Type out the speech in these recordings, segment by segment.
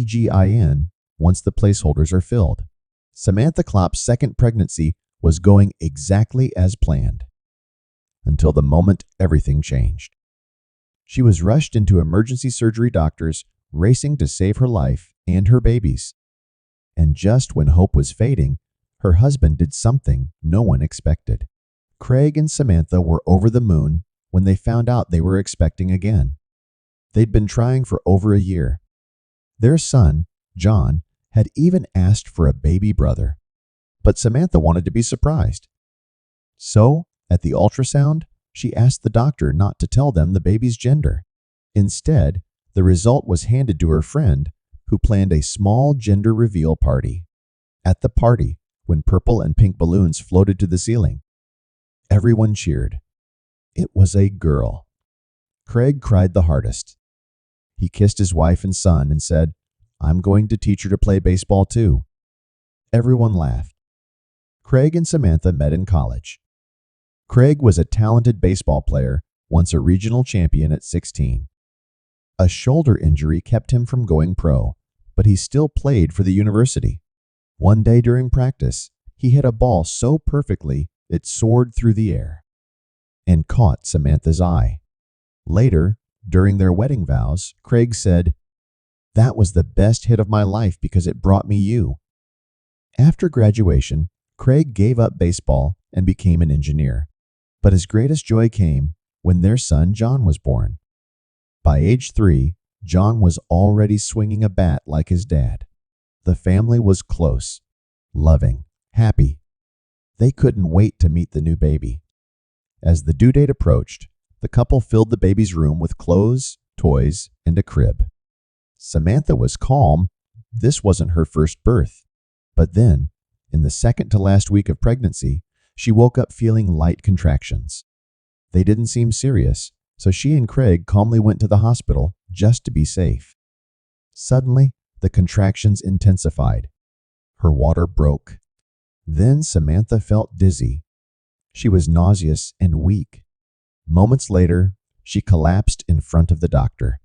OBGYN once the placeholders are filled. Samantha Klopp's second pregnancy was going exactly as planned, until the moment everything changed. She was rushed into emergency surgery, doctors racing to save her life and her baby's. And just when hope was fading, her husband did something no one expected. Craig and Samantha were over the moon when they found out they were expecting again. They'd been trying for over a year. Their son, John, had even asked for a baby brother. But Samantha wanted to be surprised. So, at the ultrasound, she asked the doctor not to tell them the baby's gender. Instead, the result was handed to her friend, who planned a small gender reveal party. At the party, when purple and pink balloons floated to the ceiling, everyone cheered. It was a girl. Craig cried the hardest. He kissed his wife and son and said, "I'm going to teach her to play baseball too." Everyone laughed. Craig and Samantha met in college. Craig was a talented baseball player, once a regional champion at 16. A shoulder injury kept him from going pro, but he still played for the university. One day during practice, he hit a ball so perfectly it soared through the air and caught Samantha's eye. Later, during their wedding vows, Craig said, "That was the best hit of my life because it brought me you." After graduation, Craig gave up baseball and became an engineer. But his greatest joy came when their son John was born. By age 3, John was already swinging a bat like his dad. The family was close, loving, happy. They couldn't wait to meet the new baby. As the due date approached, the couple filled the baby's room with clothes, toys, and a crib. Samantha was calm. This wasn't her first birth. But then, in the second to last week of pregnancy, she woke up feeling light contractions. They didn't seem serious, so she and Craig calmly went to the hospital just to be safe. Suddenly, the contractions intensified. Her water broke. Then Samantha felt dizzy. She was nauseous and weak. Moments later, she collapsed in front of the doctor.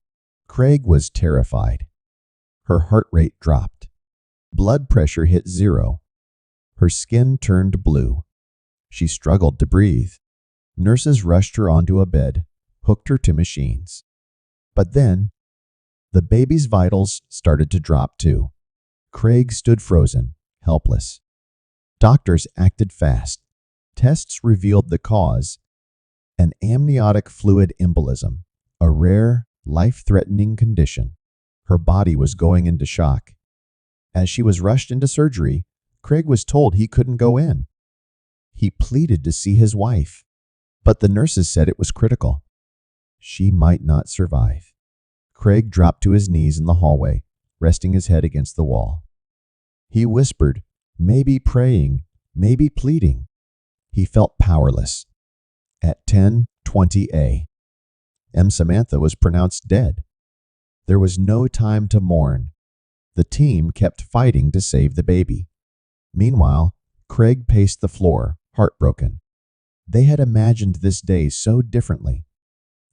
Craig was terrified. Her heart rate dropped. Blood pressure hit 0. Her skin turned blue. She struggled to breathe. Nurses rushed her onto a bed, hooked her to machines. But then, the baby's vitals started to drop too. Craig stood frozen, helpless. Doctors acted fast. Tests revealed the cause: an amniotic fluid embolism, a rare, life-threatening condition. Her body was going into shock. As she was rushed into surgery, Craig was told he couldn't go in. He pleaded to see his wife, but the nurses said it was critical. She might not survive. Craig dropped to his knees in the hallway, resting his head against the wall. He whispered, maybe praying, maybe pleading. He felt powerless. At 10:20 a.m., Samantha was pronounced dead. There was no time to mourn. The team kept fighting to save the baby. Meanwhile, Craig paced the floor, heartbroken. They had imagined this day so differently.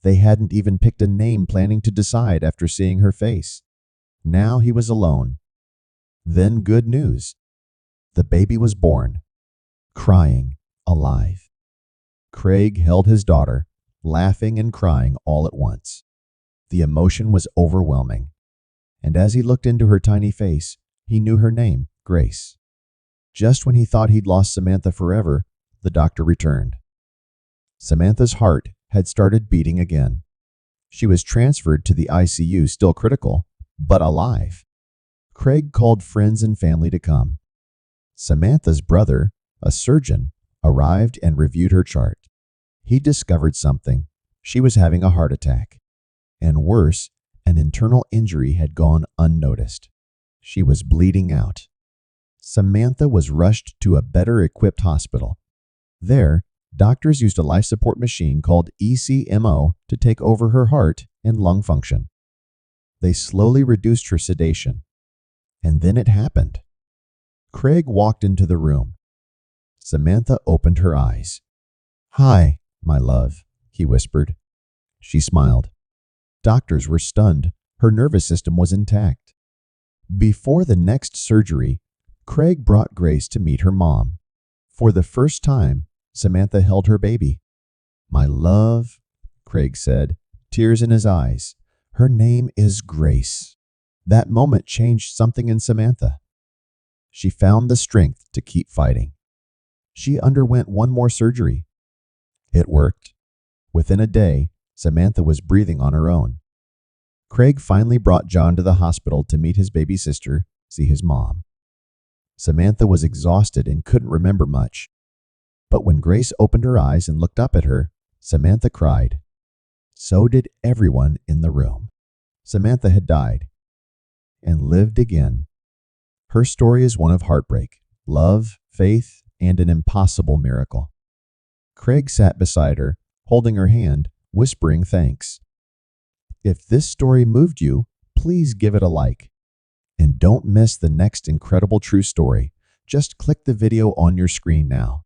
They hadn't even picked a name, planning to decide after seeing her face. Now he was alone. Then good news. The baby was born, crying, alive. Craig held his daughter, laughing and crying all at once. The emotion was overwhelming. And as he looked into her tiny face, he knew her name, Grace. Just when he thought he'd lost Samantha forever, the doctor returned. Samantha's heart had started beating again. She was transferred to the ICU, still critical, but alive. Craig called friends and family to come. Samantha's brother, a surgeon, arrived and reviewed her chart. He discovered something. She was having a heart attack. And worse, an internal injury had gone unnoticed. She was bleeding out. Samantha was rushed to a better-equipped hospital. There, doctors used a life support machine called ECMO to take over her heart and lung function. They slowly reduced her sedation. And then it happened. Craig walked into the room. Samantha opened her eyes. "Hi, my love," he whispered. She smiled. Doctors were stunned. Her nervous system was intact. Before the next surgery, Craig brought Grace to meet her mom. For the first time, Samantha held her baby. "My love," Craig said, tears in his eyes. "Her name is Grace." That moment changed something in Samantha. She found the strength to keep fighting. She underwent one more surgery. It worked. Within a day, Samantha was breathing on her own. Craig finally brought John to the hospital to meet his baby sister, see his mom. Samantha was exhausted and couldn't remember much. But when Grace opened her eyes and looked up at her, Samantha cried. So did everyone in the room. Samantha had died and lived again. Her story is one of heartbreak, love, faith, and an impossible miracle. Craig sat beside her, holding her hand, whispering thanks. If this story moved you, please give it a like. And don't miss the next incredible true story. Just click the video on your screen now.